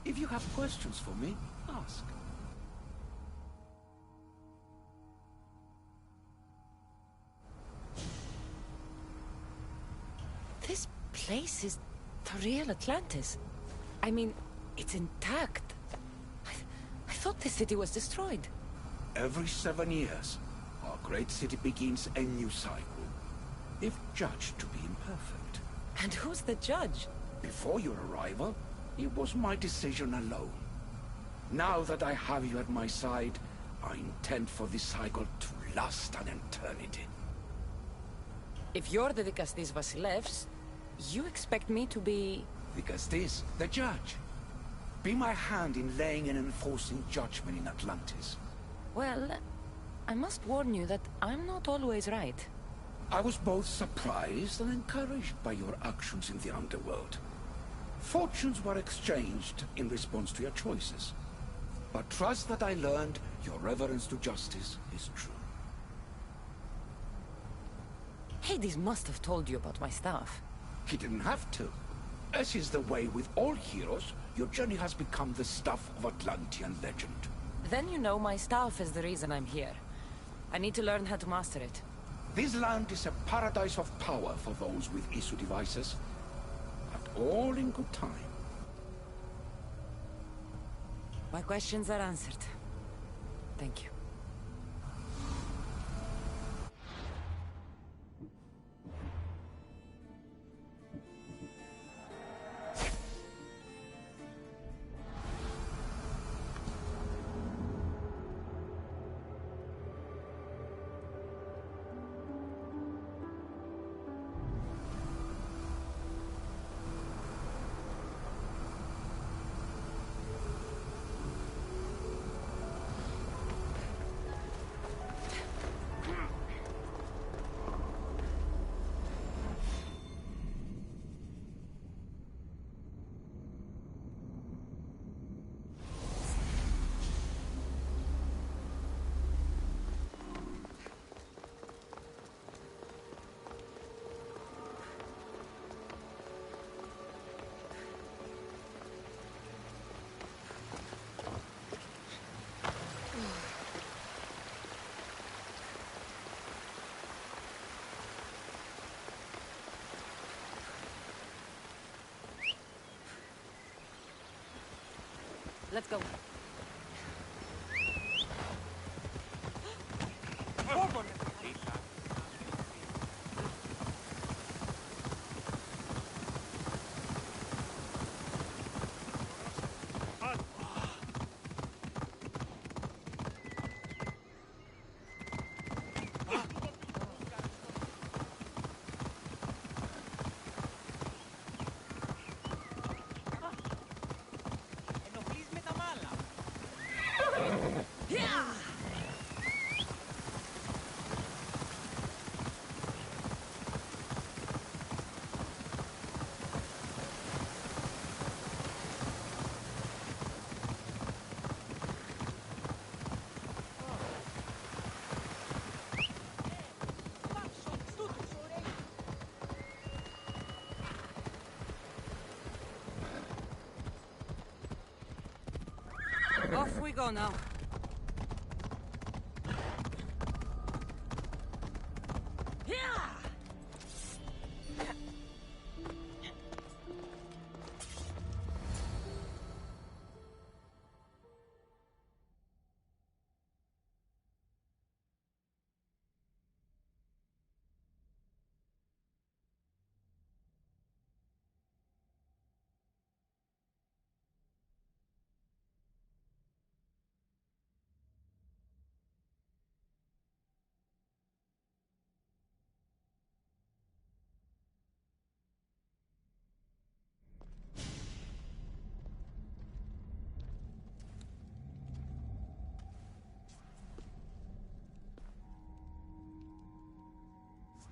If you have questions for me, ask. This place is the real Atlantis. I mean, it's intact. I thought the city was destroyed. Every 7 years, our great city begins a new cycle, if judged to be imperfect. And who's the judge? Before your arrival, it was my decision alone. Now that I have you at my side, I intend for this cycle to last an eternity. If you're the Dikastis Vasilevs, you expect me to be... Dikastis, the judge. Be my hand in laying and enforcing judgment in Atlantis. Well, I must warn you that I'm not always right. I was both surprised and encouraged by your actions in the underworld. Fortunes were exchanged in response to your choices. But trust that I learned your reverence to justice is true. Hades must have told you about my staff. He didn't have to. As is the way with all heroes, your journey has become the stuff of Atlantean legend. Then you know my staff is the reason I'm here. I need to learn how to master it. This land is a paradise of power for those with issue devices. But all in good time. My questions are answered. Thank you. Let's go. Off we go now.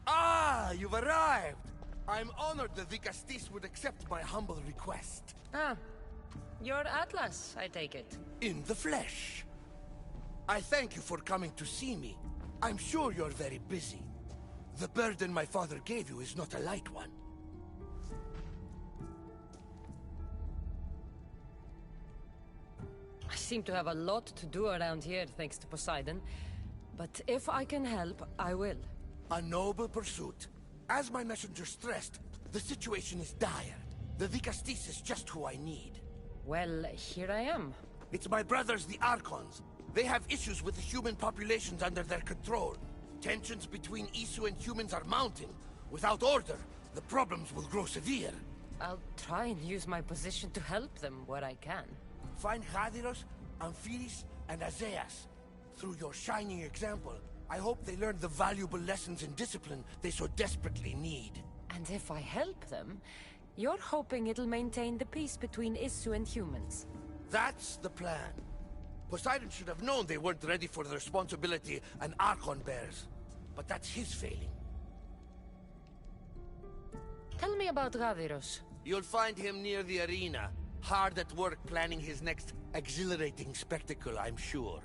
Ah, you've arrived! I'm honored that the Castis would accept my humble request. Ah, you're Atlas, I take it. In the flesh. I thank you for coming to see me. I'm sure you're very busy. The burden my father gave you is not a light one. I seem to have a lot to do around here, thanks to Poseidon. But if I can help, I will. A noble pursuit. As my messenger stressed, the situation is dire. The Vicastis is just who I need. Well, here I am. It's my brothers, the Archons. They have issues with the human populations under their control. Tensions between Isu and humans are mounting. Without order, the problems will grow severe. I'll try and use my position to help them where I can. Find Hadiros, Amphiris, and Azeas. Through your shining example, I hope they learn the valuable lessons in discipline they so desperately need. And if I help them, you're hoping it'll maintain the peace between Isu and humans. That's the plan. Poseidon should have known they weren't ready for the responsibility an Archon bears. But that's his failing. Tell me about Gaviros. You'll find him near the arena, hard at work planning his next exhilarating spectacle, I'm sure.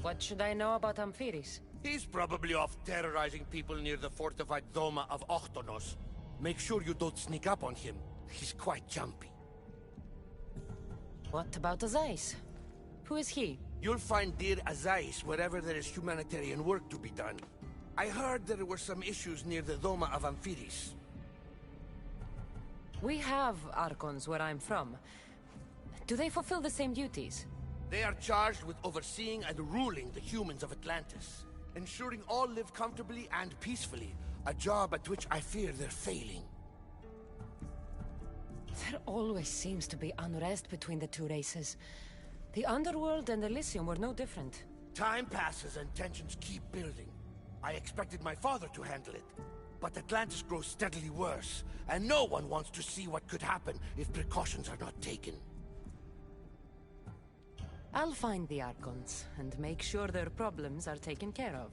What should I know about Amphiris? He's probably off terrorizing people near the fortified Doma of Ochtonos. Make sure you don't sneak up on him. He's quite jumpy. What about Azais? Who is he? You'll find dear Azais wherever there is humanitarian work to be done. I heard there were some issues near the Doma of Amphiris. We have Archons where I'm from. Do they fulfill the same duties? They are charged with overseeing and ruling the humans of Atlantis, ensuring all live comfortably and peacefully, a job at which I fear they're failing. There always seems to be unrest between the two races. The Underworld and Elysium were no different. Time passes and tensions keep building. I expected my father to handle it, but Atlantis grows steadily worse, and no one wants to see what could happen if precautions are not taken. I'll find the Archons and make sure their problems are taken care of.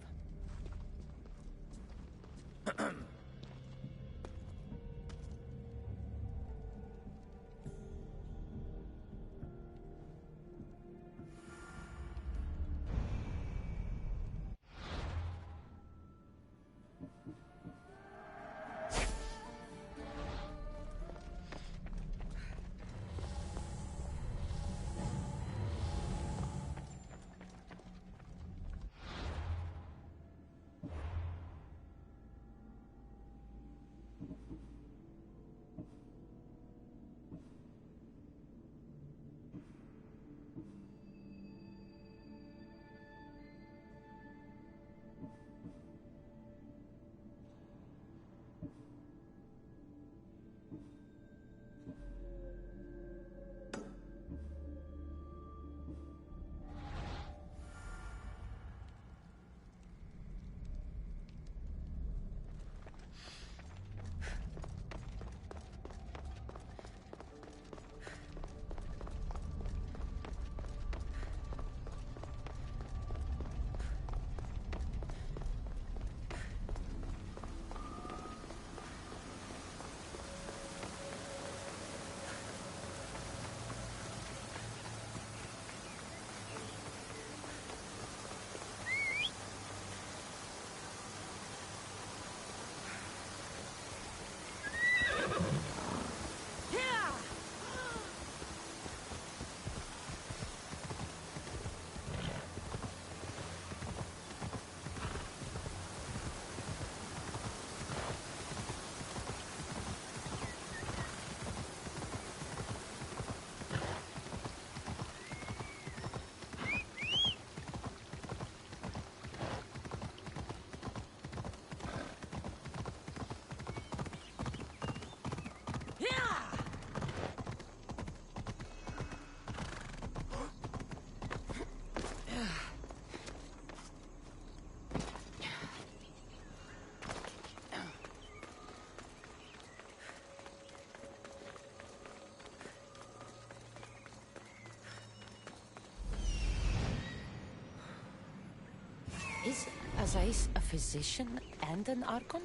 Is Azais a physician and an Archon?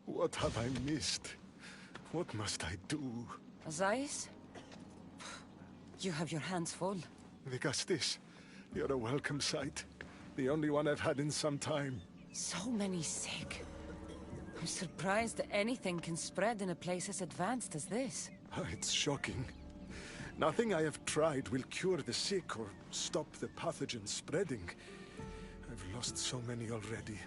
What have I missed? What must I do? Azais? You have your hands full. Vigastis, you're a welcome sight. The only one I've had in some time. So many sick. I'm surprised that anything can spread in a place as advanced as this. It's shocking. Nothing I have tried will cure the sick or stop the pathogen spreading. I've lost so many already.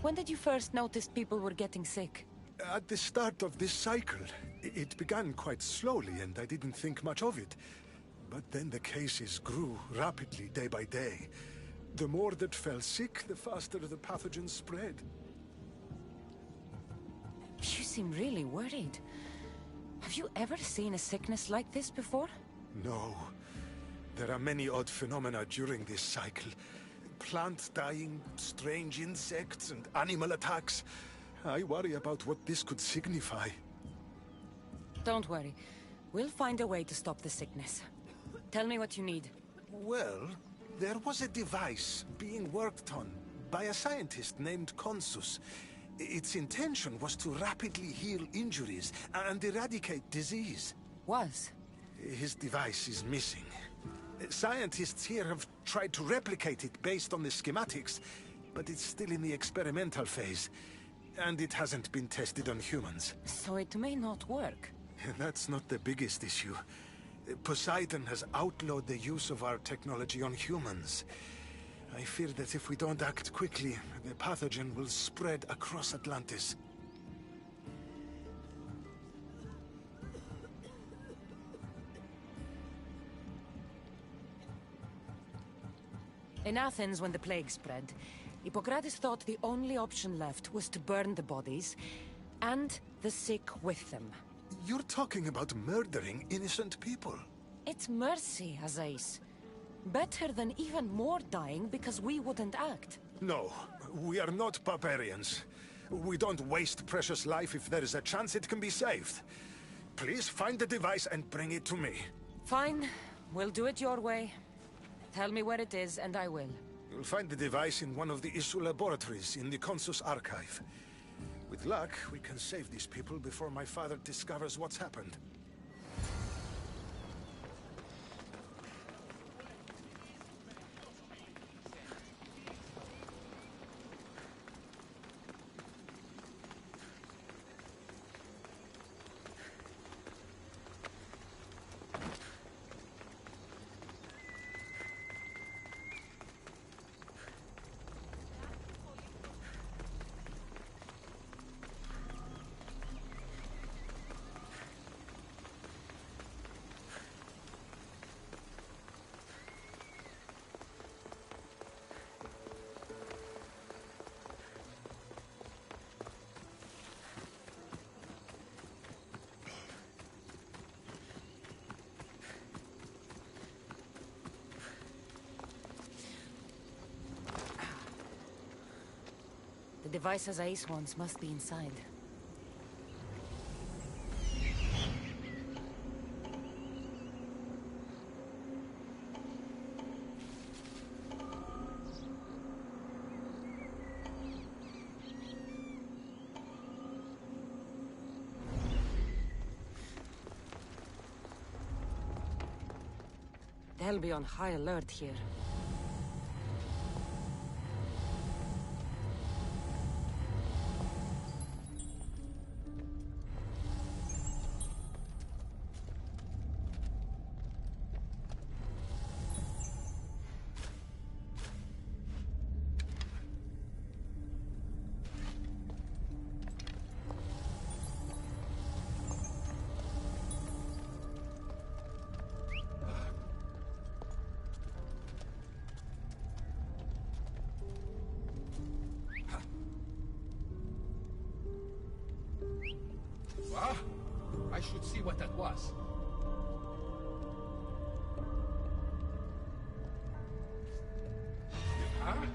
When did you first notice people were getting sick? At the start of this cycle, it began quite slowly and I didn't think much of it. But then the cases grew rapidly day by day. The more that fell sick, the faster the pathogen spread. You seem really worried. Have you ever seen a sickness like this before? No. There are many odd phenomena during this cycle. Plant dying, strange insects, and animal attacks. I worry about what this could signify. Don't worry. We'll find a way to stop the sickness. Tell me what you need. Well, there was a device being worked on by a scientist named Consus. Its intention was to rapidly heal injuries and eradicate disease. Was? His device is missing. Scientists here have tried to replicate it based on the schematics, but it's still in the experimental phase. And it hasn't been tested on humans. So it may not work. That's not the biggest issue. Poseidon has outlawed the use of our technology on humans. I fear that if we don't act quickly, the pathogen will spread across Atlantis. In Athens, when the plague spread, Hippocrates thought the only option left was to burn the bodies, and the sick with them. You're talking about murdering innocent people. It's mercy, Azais. Better than even more dying because we wouldn't act. No, we are not barbarians. We don't waste precious life if there is a chance it can be saved. Please find the device and bring it to me. Fine. We'll do it your way. Tell me where it is, and I will. You'll find the device in one of the issue laboratories in the Consus archive. With luck, we can save these people before my father discovers what's happened. The device Azais wants must be inside. They'll be on high alert here. I should see what that was. Huh?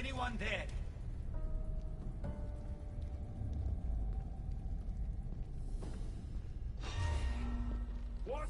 anyone there? What?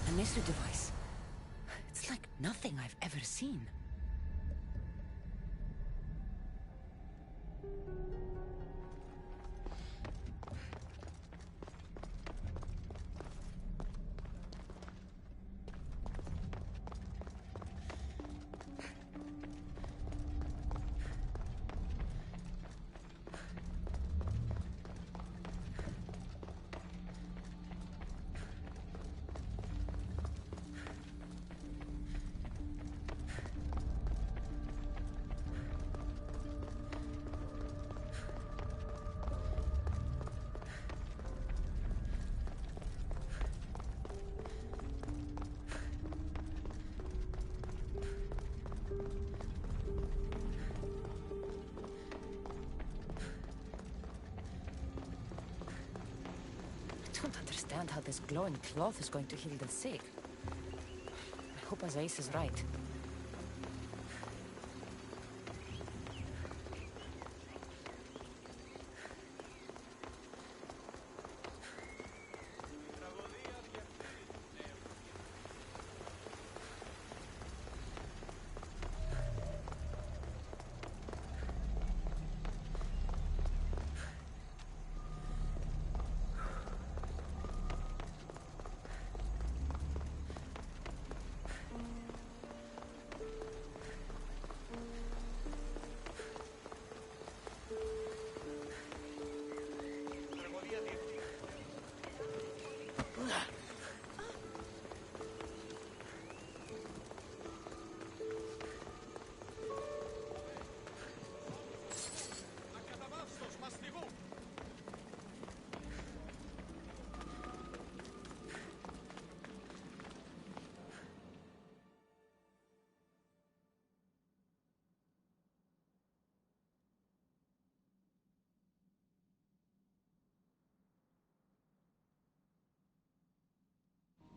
A mystery device. It's like nothing I've ever seen. understand how this glowing cloth is going to heal the sick. I hope Azais is right.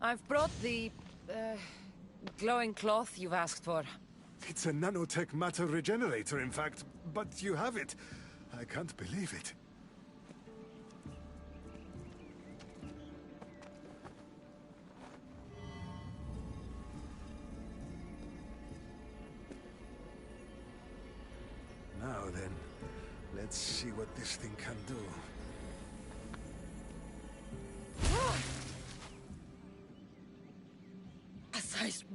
I've brought the, glowing cloth you've asked for. It's a nanotech matter regenerator, in fact, but you have it. I can't believe it. Now then, let's see what this thing can do.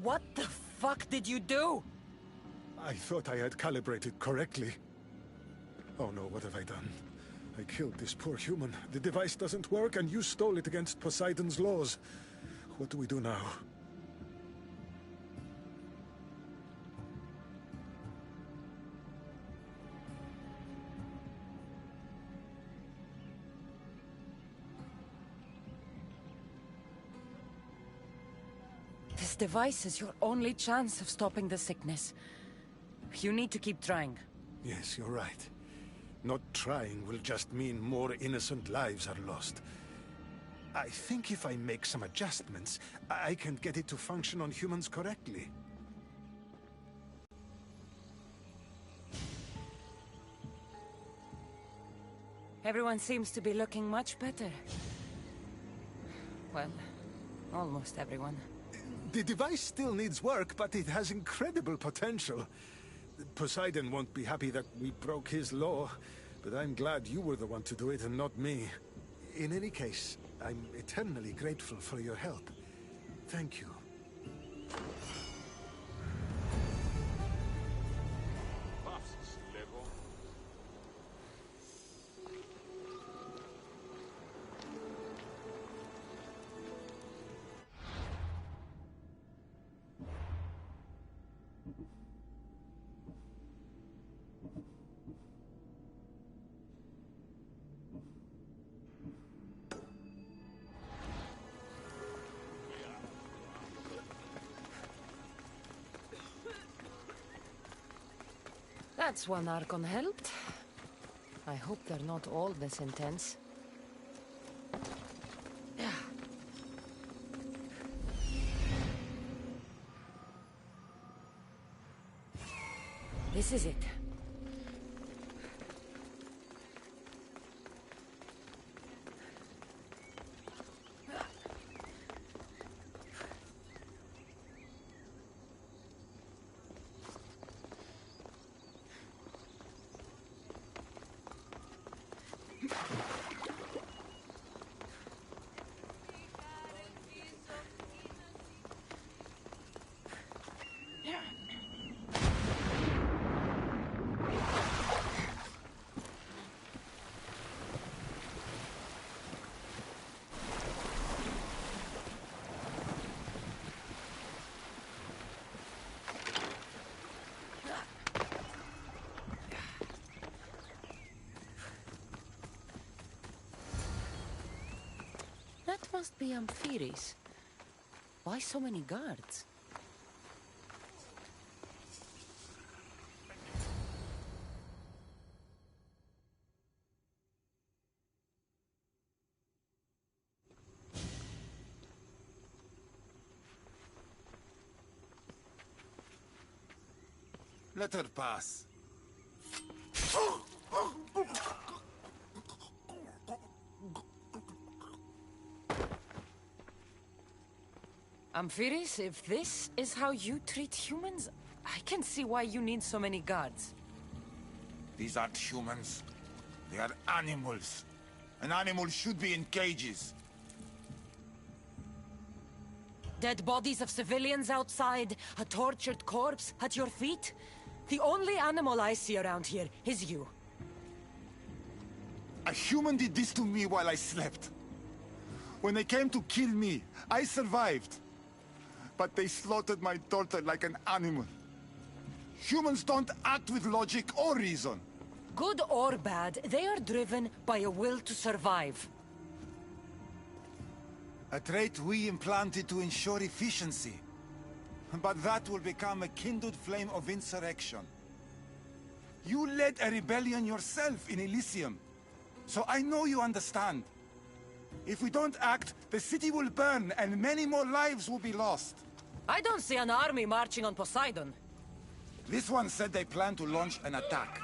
What the fuck did you do? I thought I had calibrated correctly. Oh no, what have I done? I killed this poor human. The device doesn't work, and you stole it against Poseidon's laws. What do we do now? This device is your only chance of stopping the sickness. You need to keep trying. Yes, you're right. Not trying will just mean more innocent lives are lost. I think if I make some adjustments, I can get it to function on humans correctly. Everyone seems to be looking much better. Well, almost everyone. The device still needs work, but it has incredible potential. Poseidon won't be happy that we broke his law, but I'm glad you were the one to do it and not me. In any case, I'm eternally grateful for your help. Thank you. That's one Archon helped. I hope they're not all this intense. Yeah. This is it. That must be Amphiris. Why so many guards? Let her pass. Amphiris, if this is how you treat humans, I can see why you need so many guards. These aren't humans. They are animals. An animal should be in cages. Dead bodies of civilians outside, a tortured corpse at your feet. The only animal I see around here is you. A human did this to me while I slept. When they came to kill me, I survived. But they slaughtered my daughter like an animal. Humans don't act with logic or reason. Good or bad, they are driven by a will to survive. A trait we implanted to ensure efficiency. But that will become a kindled flame of insurrection. You led a rebellion yourself in Elysium. So I know you understand. If we don't act, the city will burn and many more lives will be lost. I don't see an army marching on Poseidon. This one said they plan to launch an attack.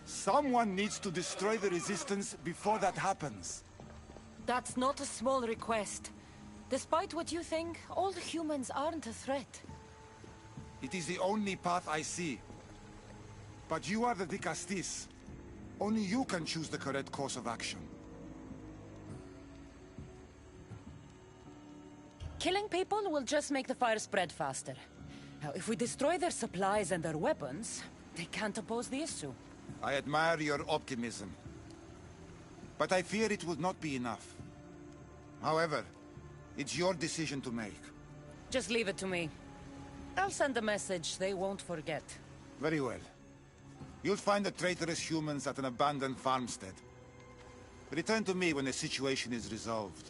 Someone needs to destroy the resistance before that happens. That's not a small request. Despite what you think, all humans aren't a threat. It is the only path I see. But you are the Dicastis. Only you can choose the correct course of action. Killing people will just make the fire spread faster. Now, if we destroy their supplies and their weapons, they can't oppose the issue. I admire your optimism. But I fear it will not be enough. However, it's your decision to make. Just leave it to me. I'll send a message they won't forget. Very well. You'll find the traitorous humans at an abandoned farmstead. Return to me when the situation is resolved.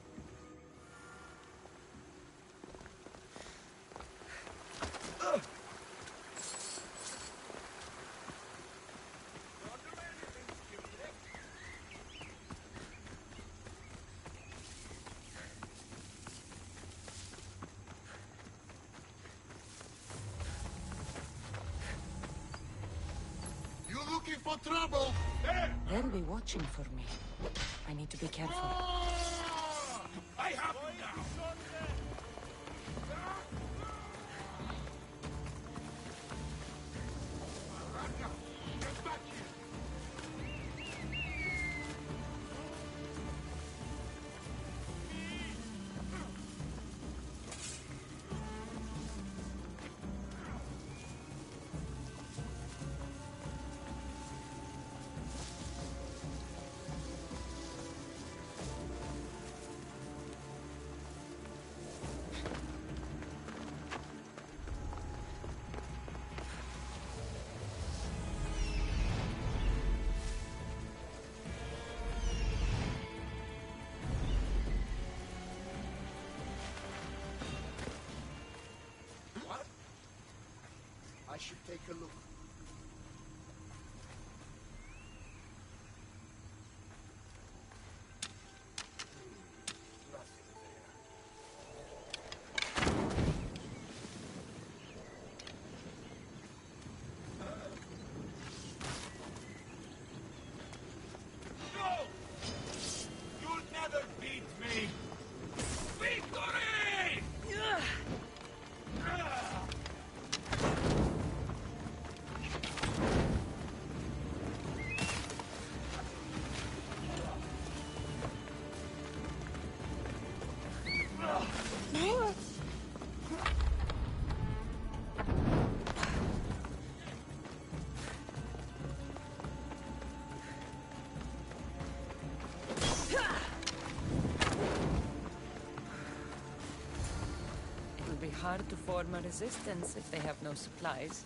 For trouble! There! They'll be watching for me. I need to be careful. I have you now! Get back here! I should take a look. Hard to form a resistance if they have no supplies.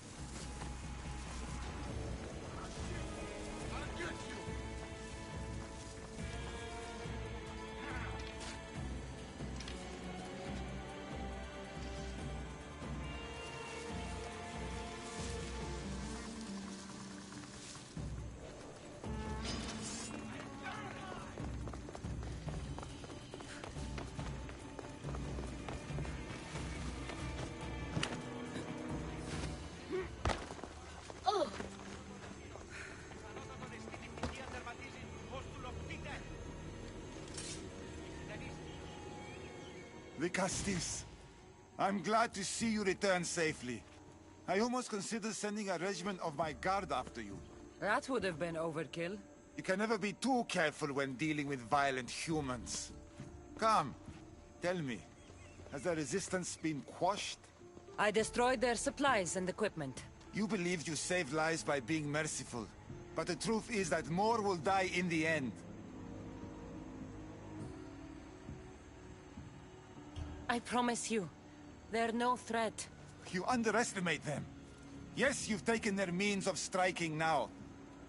the Castis. I'm glad to see you return safely. I almost considered sending a regiment of my guard after you. That would have been overkill. You can never be too careful when dealing with violent humans. Come, tell me, has the resistance been quashed? I destroyed their supplies and equipment. You believed you saved lives by being merciful, but the truth is that more will die in the end. I promise you, they're no threat. You underestimate them. Yes, you've taken their means of striking now,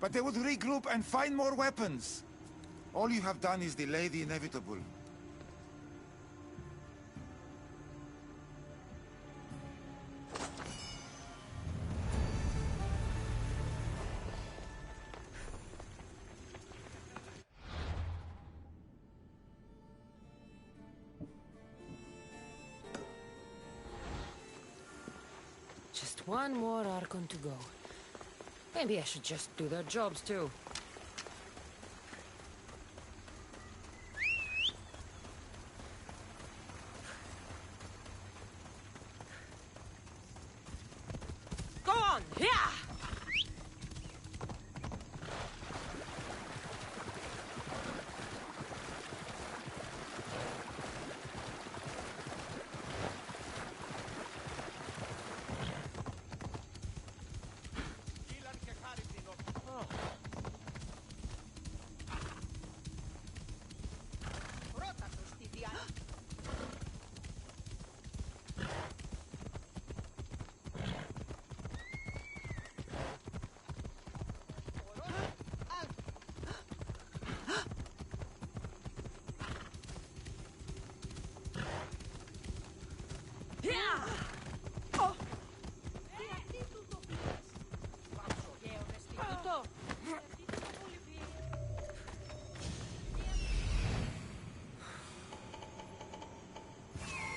but they would regroup and find more weapons. All you have done is delay the inevitable. Just one more Archon to go. Maybe I should just do their jobs too. Go on! Yeah!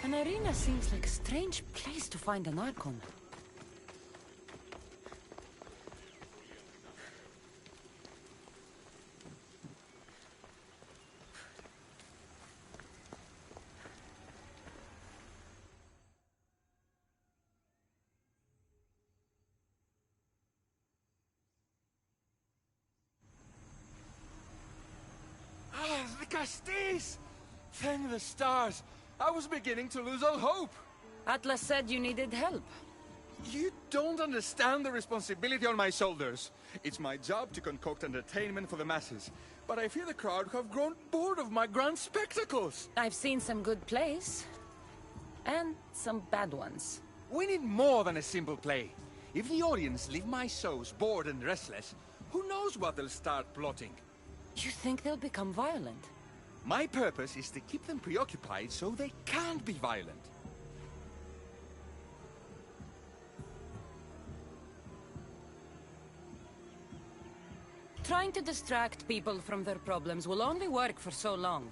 An arena seems like a strange place to find an Archon. Ah, the Castis! Thank the stars! I was beginning to lose all hope! Atlas said you needed help. You don't understand the responsibility on my shoulders. It's my job to concoct entertainment for the masses. But I fear the crowd have grown bored of my grand spectacles. I've seen some good plays. And some bad ones. We need more than a simple play. If the audience leave my shows bored and restless, who knows what they'll start plotting? You think they'll become violent? My purpose is to keep them preoccupied so they can't be violent. Trying to distract people from their problems will only work for so long.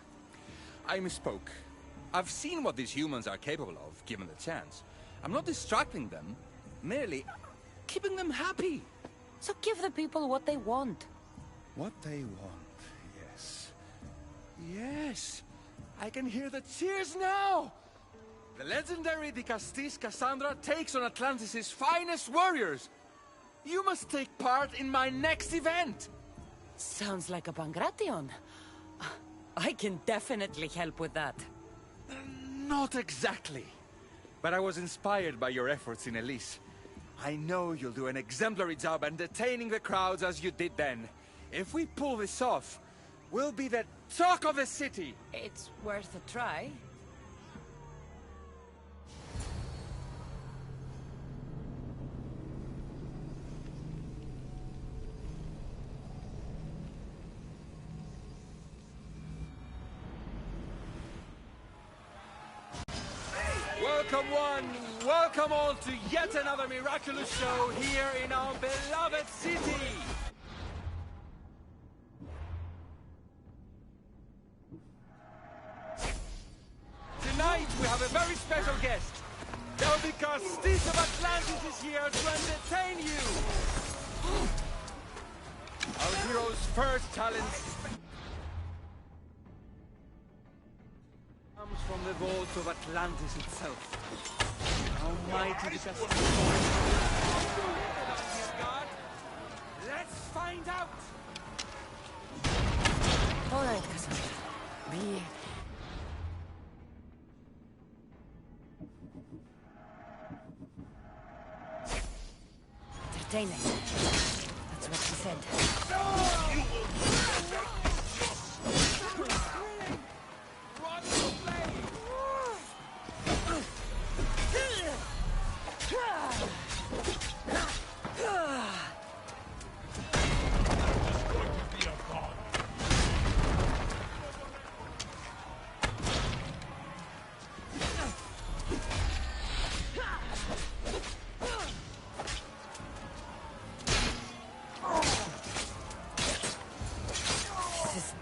I misspoke. I've seen what these humans are capable of, given the chance. I'm not distracting them, merely keeping them happy. So give the people what they want. What they want, yes. Yes! I can hear the cheers now! The legendary De Castis Cassandra takes on Atlantis' finest warriors! You must take part in my next event! Sounds like a Pangration. I can definitely help with that. Not exactly. But I was inspired by your efforts in Elise. I know you'll do an exemplary job entertaining the crowds as you did then. If we pull this off, we'll be the talk of the city! It's worth a try. Welcome one, welcome all to yet another miraculous show here in our beloved city! Tonight we have a very special guest. The Castis of Atlantis is here to entertain you! Our hero's first challenge comes from the vaults truth of Atlantis itself. Almighty Decastis. Let's find out! All right, Cassandra. Be... entertaining. That's what she said.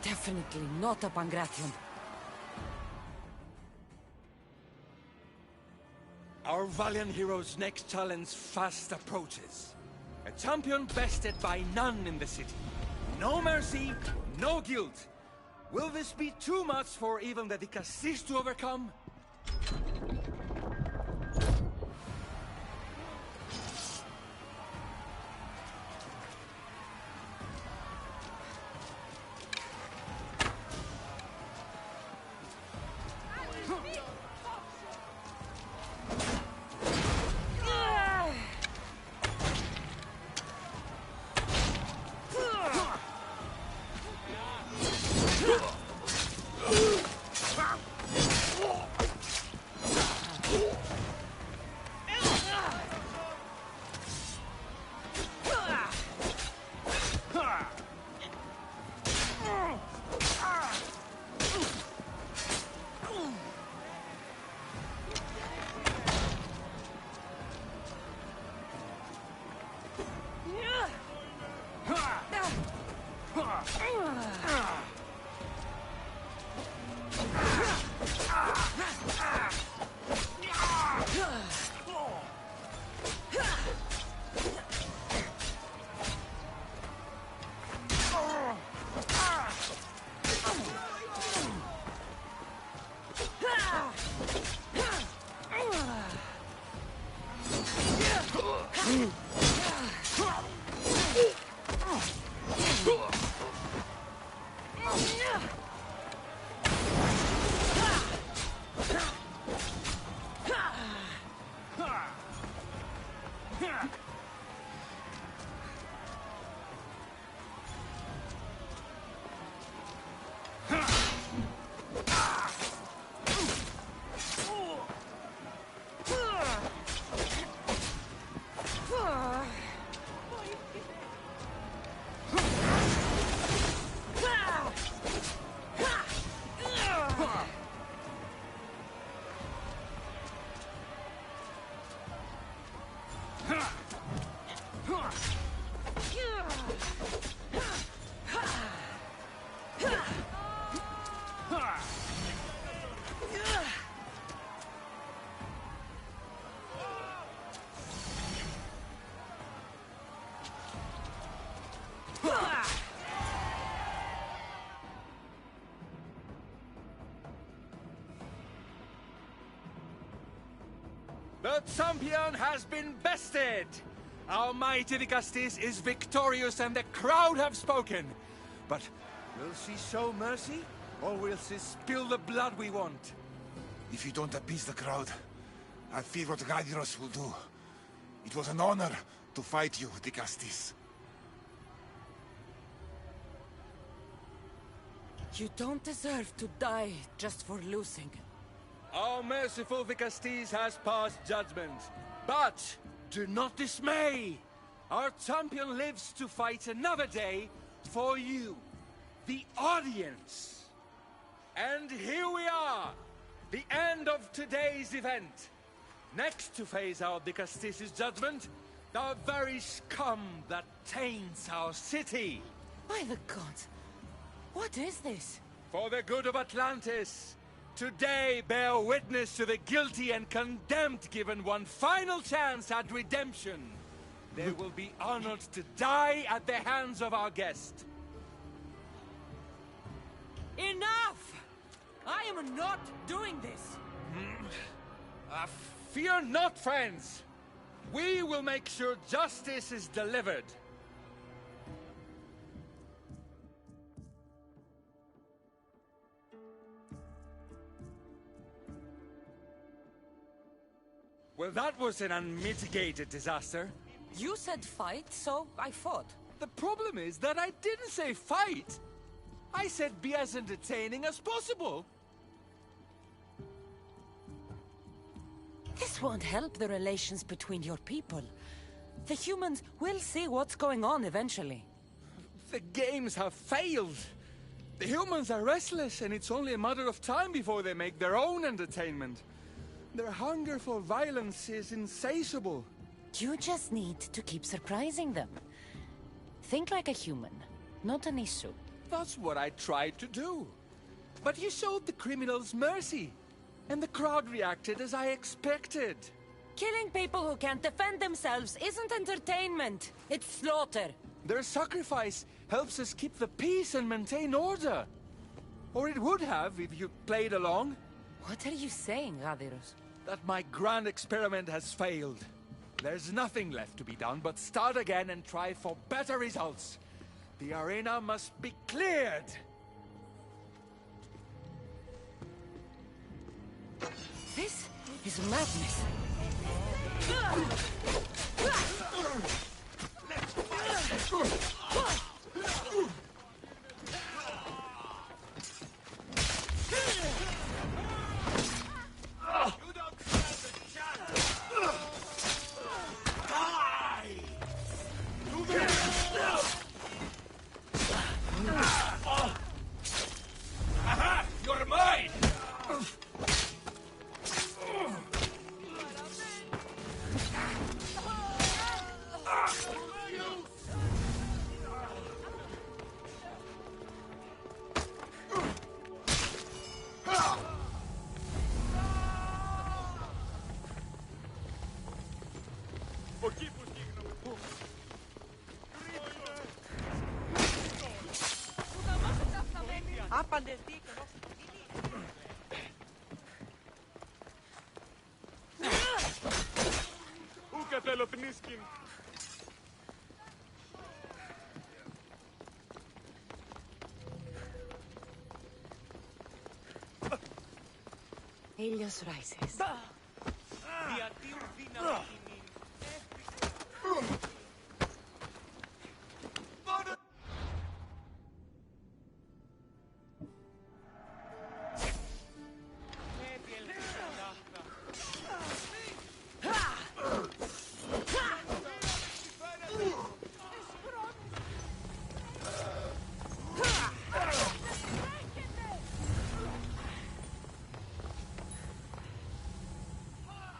Definitely not a Pangration. Our valiant hero's next challenge fast approaches. A champion bested by none in the city. No mercy, no guilt. Will this be too much for even the Decastis to overcome? The champion has been bested! Our mighty Decastis is victorious and the crowd have spoken. But will she show mercy? Or will she spill the blood we want? If you don't appease the crowd, I fear what Gaidiros will do. It was an honor to fight you, Decastis. You don't deserve to die just for losing. Our merciful Decastis has passed judgment. But do not dismay! Our champion lives to fight another day for you, the audience. And here we are, the end of today's event. Next to face our Decastis' judgment, the very scum that taints our city. By the gods, what is this? For the good of Atlantis, today bear witness to the guilty and condemned given one final chance at redemption. They will be honored to die at the hands of our guest. Enough! I am not doing this! Fear not, friends. We will make sure justice is delivered. Well, that was an unmitigated disaster. You said fight, so I fought. The problem is that I didn't say fight. I said be as entertaining as possible. This won't help the relations between your people. The humans will see what's going on eventually. The games have failed. The humans are restless, and it's only a matter of time before they make their own entertainment. Their hunger for violence is insatiable. You just need to keep surprising them. Think like a human, not an issue. That's what I tried to do. But you showed the criminals mercy, and the crowd reacted as I expected. Killing people who can't defend themselves isn't entertainment. It's slaughter. Their sacrifice helps us keep the peace and maintain order. Or it would have if you played along. What are you saying, Gaviros? That my grand experiment has failed. There's nothing left to be done but start again and try for better results. The arena must be cleared. This is madness. Helios rises. Διατίουν δύναμη